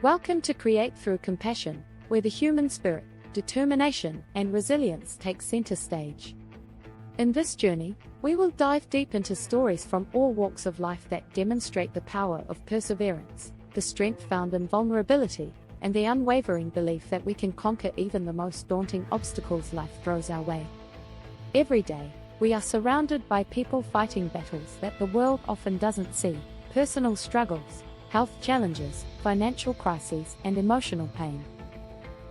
Welcome to Create Through Compassion, where the human spirit, determination, and resilience take center stage. In this journey, we will dive deep into stories from all walks of life that demonstrate the power of perseverance, the strength found in vulnerability, and the unwavering belief that we can conquer even the most daunting obstacles life throws our way. Every day, we are surrounded by people fighting battles that the world often doesn't see: personal struggles, health challenges, financial crises, and emotional pain.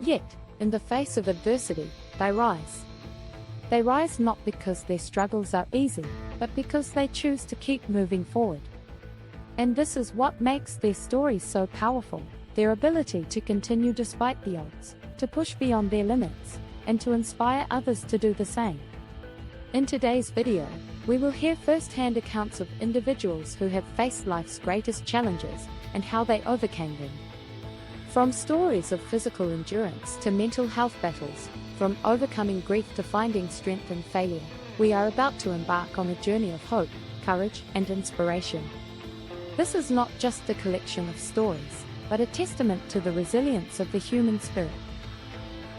Yet, in the face of adversity, they rise. They rise not because their struggles are easy, but because they choose to keep moving forward. And this is what makes their stories so powerful: their ability to continue despite the odds, to push beyond their limits, and to inspire others to do the same. In today's video, we will hear first-hand accounts of individuals who have faced life's greatest challenges and how they overcame them. From stories of physical endurance to mental health battles, from overcoming grief to finding strength in failure, we are about to embark on a journey of hope, courage, and inspiration. This is not just a collection of stories, but a testament to the resilience of the human spirit.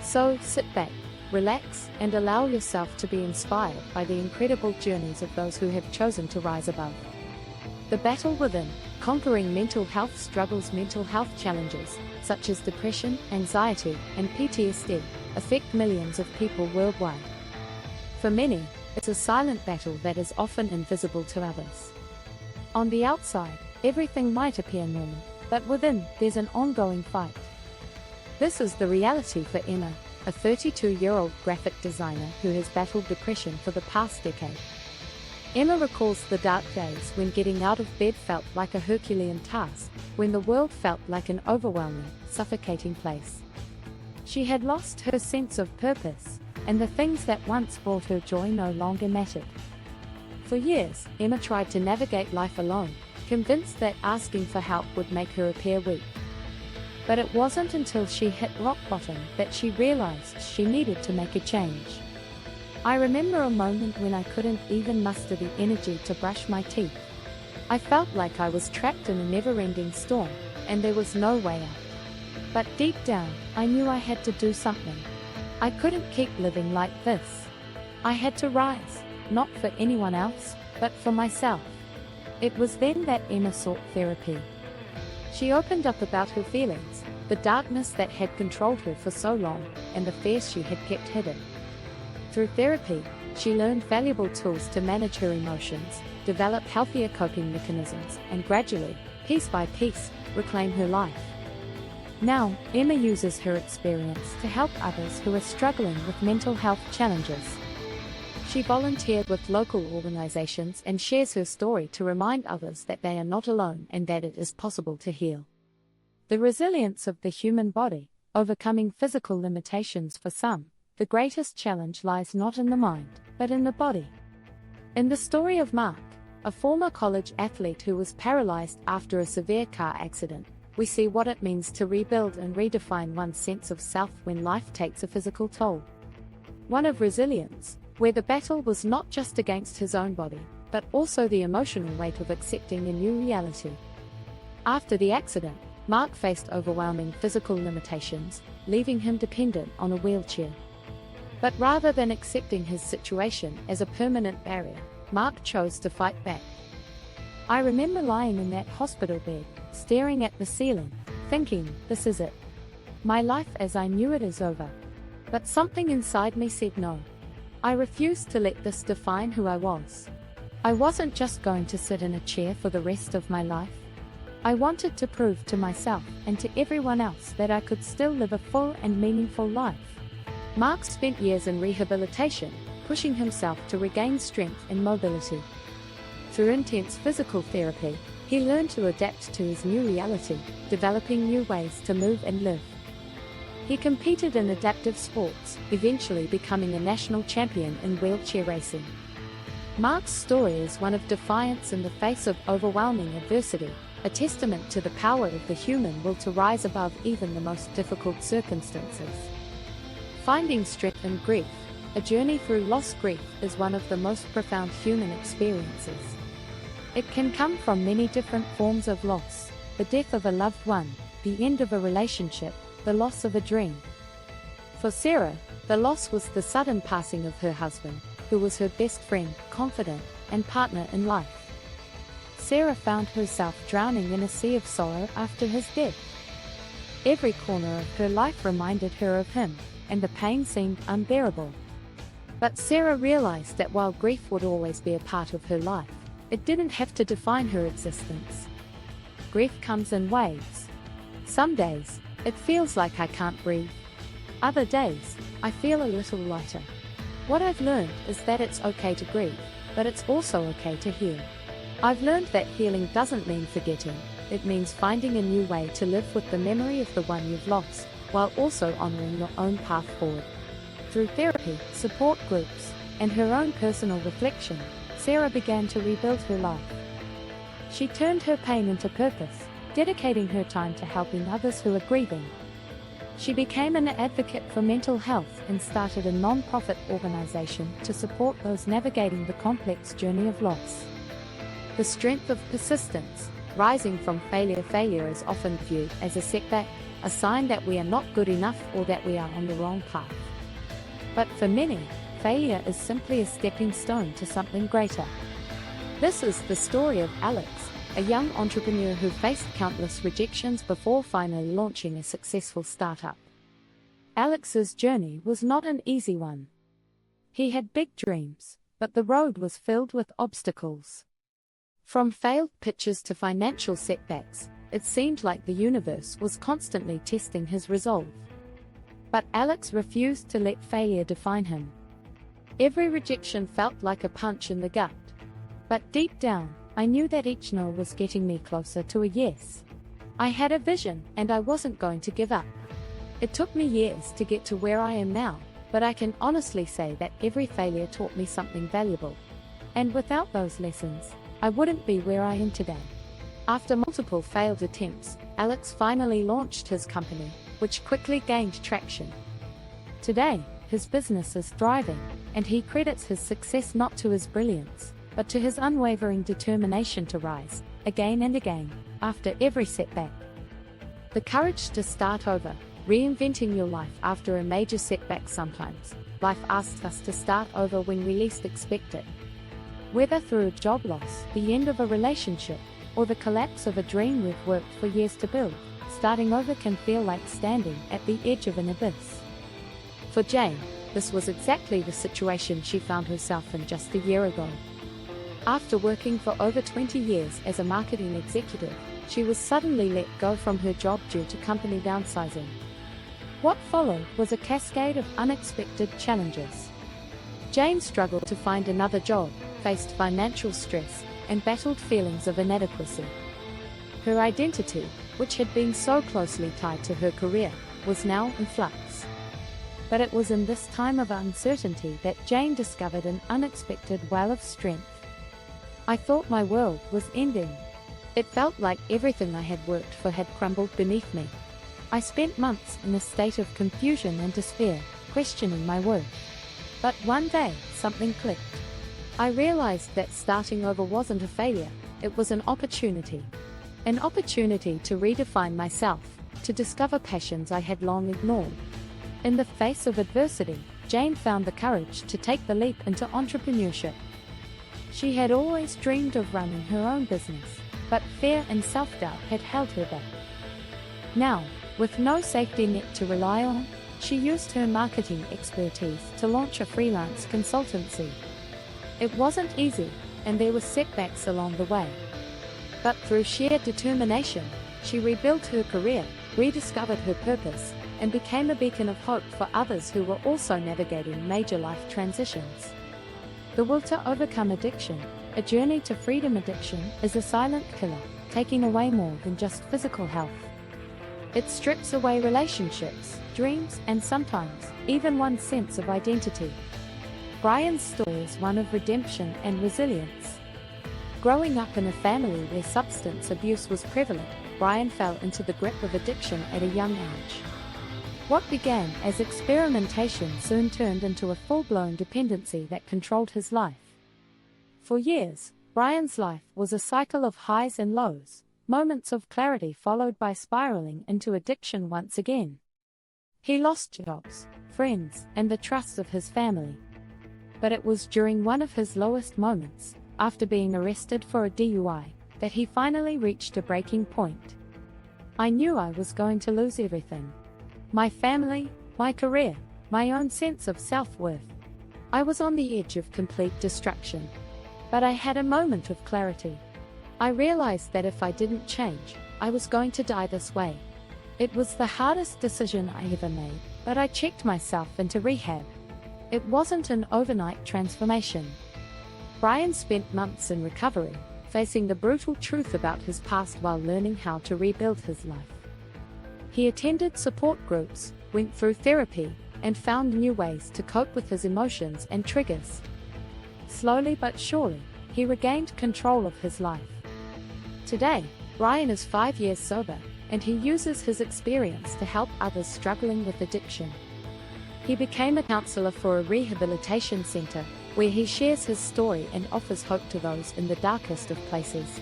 So, sit back, relax, and allow yourself to be inspired by the incredible journeys of those who have chosen to rise above. The battle within, conquering mental health struggles. Mental health challenges, such as depression, anxiety, and PTSD, affect millions of people worldwide. For many, it's a silent battle that is often invisible to others. On the outside, everything might appear normal, but within, there's an ongoing fight. This is the reality for Emma, a 32-year-old graphic designer who has battled depression for the past decade. Emma recalls the dark days when getting out of bed felt like a Herculean task, when the world felt like an overwhelming, suffocating place. She had lost her sense of purpose, and the things that once brought her joy no longer mattered. For years, Emma tried to navigate life alone, convinced that asking for help would make her appear weak. But it wasn't until she hit rock bottom that she realized she needed to make a change. I remember a moment when I couldn't even muster the energy to brush my teeth. I felt like I was trapped in a never-ending storm, and there was no way out. But deep down, I knew I had to do something. I couldn't keep living like this. I had to rise, not for anyone else, but for myself. It was then that Emma sought therapy. She opened up about her feelings, the darkness that had controlled her for so long, and the fears she had kept hidden. Through therapy, she learned valuable tools to manage her emotions, develop healthier coping mechanisms, and gradually, piece by piece, reclaim her life. Now, Emma uses her experience to help others who are struggling with mental health challenges. She volunteered with local organizations and shares her story to remind others that they are not alone and that it is possible to heal. The resilience of the human body, overcoming physical limitations. For some, the greatest challenge lies not in the mind, but in the body. In the story of Mark, a former college athlete who was paralyzed after a severe car accident, we see what it means to rebuild and redefine one's sense of self when life takes a physical toll. One of resilience, where the battle was not just against his own body, but also the emotional weight of accepting a new reality. After the accident, Mark faced overwhelming physical limitations, leaving him dependent on a wheelchair. But rather than accepting his situation as a permanent barrier, Mark chose to fight back. I remember lying in that hospital bed, staring at the ceiling, thinking, this is it. My life as I knew it is over. But something inside me said no. I refused to let this define who I was. I wasn't just going to sit in a chair for the rest of my life. I wanted to prove to myself and to everyone else that I could still live a full and meaningful life. Mark spent years in rehabilitation, pushing himself to regain strength and mobility. Through intense physical therapy, he learned to adapt to his new reality, developing new ways to move and live. He competed in adaptive sports, eventually becoming a national champion in wheelchair racing. Mark's story is one of defiance in the face of overwhelming adversity, a testament to the power of the human will to rise above even the most difficult circumstances. Finding strength in grief, a journey through lost grief, is one of the most profound human experiences. It can come from many different forms of loss: the death of a loved one, the end of a relationship, the loss of a dream. For Sarah, the loss was the sudden passing of her husband, who was her best friend, confidant, and partner in life. Sarah found herself drowning in a sea of sorrow after his death. Every corner of her life reminded her of him, and the pain seemed unbearable. But Sarah realized that while grief would always be a part of her life, it didn't have to define her existence. Grief comes in waves. Some days, it feels like I can't breathe. Other days, I feel a little lighter. What I've learned is that it's okay to grieve, but it's also okay to heal. I've learned that healing doesn't mean forgetting, it means finding a new way to live with the memory of the one you've lost, while also honoring your own path forward. Through therapy, support groups, and her own personal reflection, Sarah began to rebuild her life. She turned her pain into purpose, dedicating her time to helping others who are grieving. She became an advocate for mental health and started a non-profit organization to support those navigating the complex journey of loss. The strength of persistence, rising from failure. Failure is often viewed as a setback, a sign that we are not good enough or that we are on the wrong path. But for many, failure is simply a stepping stone to something greater. This is the story of Alex, a young entrepreneur who faced countless rejections before finally launching a successful startup. Alex's journey was not an easy one. He had big dreams, but the road was filled with obstacles. From failed pitches to financial setbacks, it seemed like the universe was constantly testing his resolve. But Alex refused to let failure define him. Every rejection felt like a punch in the gut. But deep down, I knew that each no was getting me closer to a yes. I had a vision, and I wasn't going to give up. It took me years to get to where I am now, but I can honestly say that every failure taught me something valuable. And without those lessons, I wouldn't be where I am today. After multiple failed attempts, Alex finally launched his company, which quickly gained traction. Today, his business is thriving, and he credits his success not to his brilliance, but to his unwavering determination to rise, again and again, after every setback. The courage to start over, reinventing your life after a major setback. Sometimes, life asks us to start over when we least expect it. Whether through a job loss, the end of a relationship, or the collapse of a dream we've worked for years to build, starting over can feel like standing at the edge of an abyss. For Jane, this was exactly the situation she found herself in just a year ago. After working for over 20 years as a marketing executive, she was suddenly let go from her job due to company downsizing. What followed was a cascade of unexpected challenges. Jane struggled to find another job, faced financial stress, and battled feelings of inadequacy. Her identity, which had been so closely tied to her career, was now in flux. But it was in this time of uncertainty that Jane discovered an unexpected well of strength. I thought my world was ending. It felt like everything I had worked for had crumbled beneath me. I spent months in a state of confusion and despair, questioning my worth. But one day, something clicked. I realized that starting over wasn't a failure, it was an opportunity. An opportunity to redefine myself, to discover passions I had long ignored. In the face of adversity, Jane found the courage to take the leap into entrepreneurship. She had always dreamed of running her own business, but fear and self-doubt had held her back. Now, with no safety net to rely on, she used her marketing expertise to launch a freelance consultancy. It wasn't easy, and there were setbacks along the way. But through sheer determination, she rebuilt her career, rediscovered her purpose, and became a beacon of hope for others who were also navigating major life transitions. The will to overcome addiction, a journey to freedom. Addiction is a silent killer, taking away more than just physical health. It strips away relationships, dreams, and sometimes, even one's sense of identity. Brian's story is one of redemption and resilience. Growing up in a family where substance abuse was prevalent, Brian fell into the grip of addiction at a young age. What began as experimentation soon turned into a full-blown dependency that controlled his life. For years, Brian's life was a cycle of highs and lows, moments of clarity followed by spiraling into addiction once again. He lost jobs, friends, and the trust of his family. But it was during one of his lowest moments, after being arrested for a DUI, that he finally reached a breaking point. I knew I was going to lose everything. My family, my career, my own sense of self-worth. I was on the edge of complete destruction. But I had a moment of clarity. I realized that if I didn't change, I was going to die this way. It was the hardest decision I ever made, but I checked myself into rehab. It wasn't an overnight transformation. Brian spent months in recovery, facing the brutal truth about his past while learning how to rebuild his life. He attended support groups, went through therapy, and found new ways to cope with his emotions and triggers. Slowly but surely, he regained control of his life. Today, Brian is 5 years sober, and he uses his experience to help others struggling with addiction. He became a counselor for a rehabilitation center, where he shares his story and offers hope to those in the darkest of places.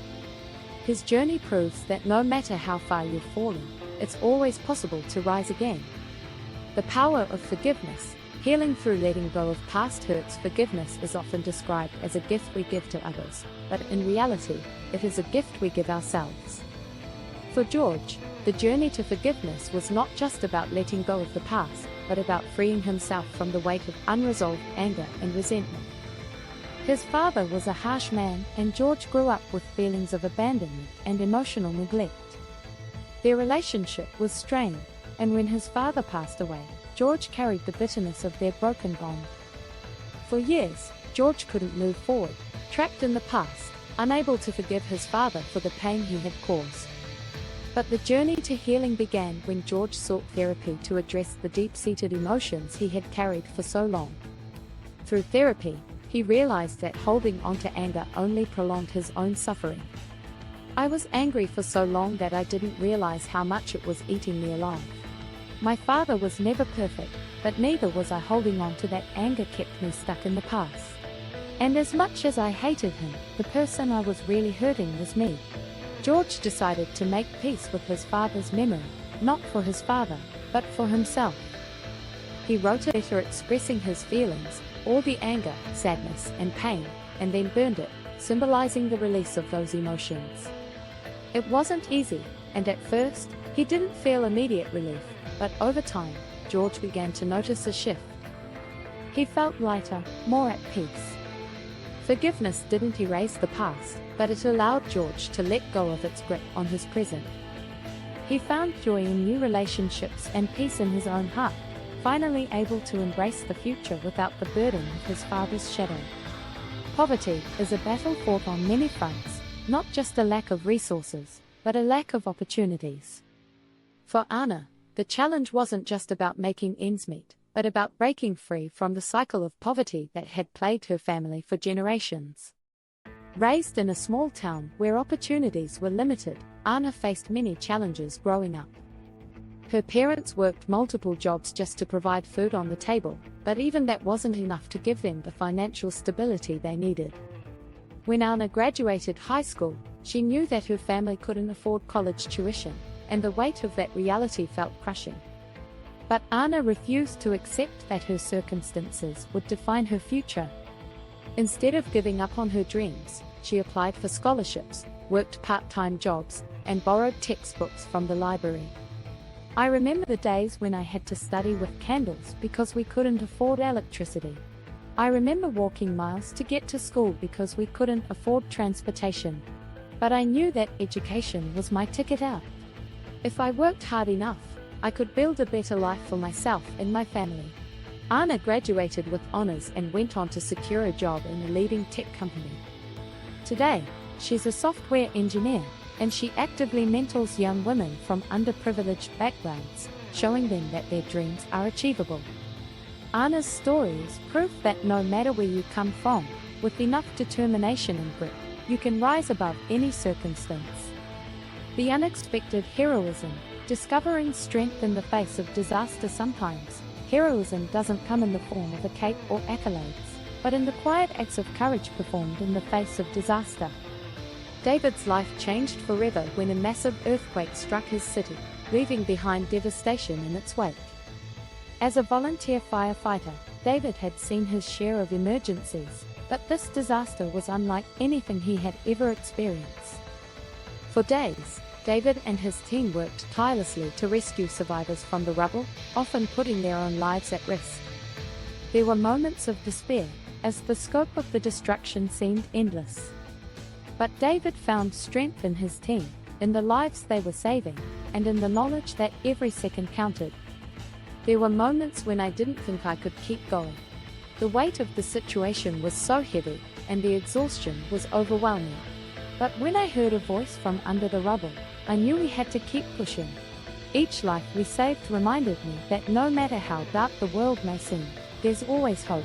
His journey proves that no matter how far you've fallen, it's always possible to rise again. The power of forgiveness. Healing through letting go of past hurts. Forgiveness is often described as a gift we give to others, but in reality, it is a gift we give ourselves. For George, the journey to forgiveness was not just about letting go of the past, but about freeing himself from the weight of unresolved anger and resentment. His father was a harsh man, and George grew up with feelings of abandonment and emotional neglect. Their relationship was strained, and when his father passed away, George carried the bitterness of their broken bond. For years, George couldn't move forward, trapped in the past, unable to forgive his father for the pain he had caused. But the journey to healing began when George sought therapy to address the deep-seated emotions he had carried for so long. Through therapy, he realized that holding on to anger only prolonged his own suffering. I was angry for so long that I didn't realize how much it was eating me alive. My father was never perfect, but neither was I. Holding on to that anger kept me stuck in the past. And as much as I hated him, the person I was really hurting was me. George decided to make peace with his father's memory, not for his father, but for himself. He wrote a letter expressing his feelings, all the anger, sadness, and pain, and then burned it, symbolizing the release of those emotions. It wasn't easy, and at first, he didn't feel immediate relief, but over time, George began to notice a shift. He felt lighter, more at peace. Forgiveness didn't erase the past, but it allowed George to let go of its grip on his present. He found joy in new relationships and peace in his own heart, finally able to embrace the future without the burden of his father's shadow. Poverty is a battle fought on many fronts, not just a lack of resources, but a lack of opportunities. For Anna, the challenge wasn't just about making ends meet, but about breaking free from the cycle of poverty that had plagued her family for generations. Raised in a small town where opportunities were limited, Anna faced many challenges growing up. Her parents worked multiple jobs just to provide food on the table, but even that wasn't enough to give them the financial stability they needed. When Anna graduated high school, she knew that her family couldn't afford college tuition, and the weight of that reality felt crushing. But Anna refused to accept that her circumstances would define her future. Instead of giving up on her dreams, she applied for scholarships, worked part-time jobs, and borrowed textbooks from the library. I remember the days when I had to study with candles because we couldn't afford electricity. I remember walking miles to get to school because we couldn't afford transportation. But I knew that education was my ticket out. If I worked hard enough, I could build a better life for myself and my family. Anna graduated with honors and went on to secure a job in a leading tech company. Today, she's a software engineer, and she actively mentors young women from underprivileged backgrounds, showing them that their dreams are achievable. Anna's story is proof that no matter where you come from, with enough determination and grit, you can rise above any circumstance. The unexpected heroism, discovering strength in the face of disaster. Sometimes, heroism doesn't come in the form of a cape or accolades, but in the quiet acts of courage performed in the face of disaster. David's life changed forever when a massive earthquake struck his city, leaving behind devastation in its wake. As a volunteer firefighter, David had seen his share of emergencies, but this disaster was unlike anything he had ever experienced. For days, David and his team worked tirelessly to rescue survivors from the rubble, often putting their own lives at risk. There were moments of despair, as the scope of the destruction seemed endless. But David found strength in his team, in the lives they were saving, and in the knowledge that every second counted. There were moments when I didn't think I could keep going. The weight of the situation was so heavy, and the exhaustion was overwhelming. But when I heard a voice from under the rubble, I knew we had to keep pushing. Each life we saved reminded me that no matter how dark the world may seem, there's always hope.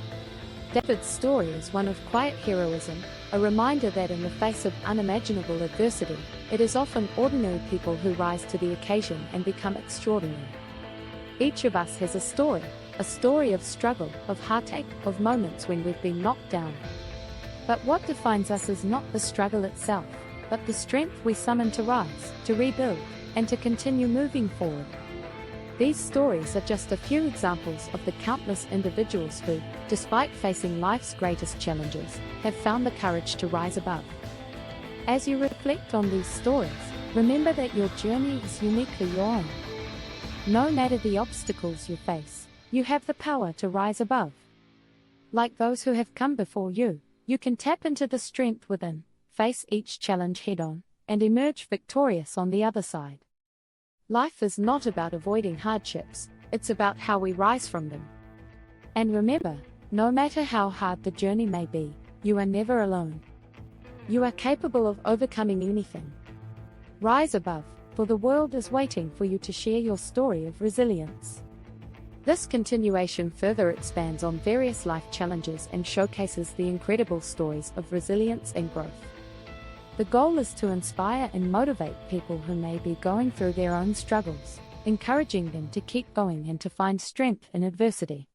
David's story is one of quiet heroism, a reminder that in the face of unimaginable adversity, it is often ordinary people who rise to the occasion and become extraordinary. Each of us has a story of struggle, of heartache, of moments when we've been knocked down. But what defines us is not the struggle itself, but the strength we summon to rise, to rebuild, and to continue moving forward. These stories are just a few examples of the countless individuals who, despite facing life's greatest challenges, have found the courage to rise above. As you reflect on these stories, remember that your journey is uniquely your own. No matter the obstacles you face, you have the power to rise above. Like those who have come before you, you can tap into the strength within, face each challenge head-on, and emerge victorious on the other side. Life is not about avoiding hardships, it's about how we rise from them. And remember, no matter how hard the journey may be, you are never alone. You are capable of overcoming anything. Rise above, for the world is waiting for you to share your story of resilience. This continuation further expands on various life challenges and showcases the incredible stories of resilience and growth. The goal is to inspire and motivate people who may be going through their own struggles, encouraging them to keep going and to find strength in adversity.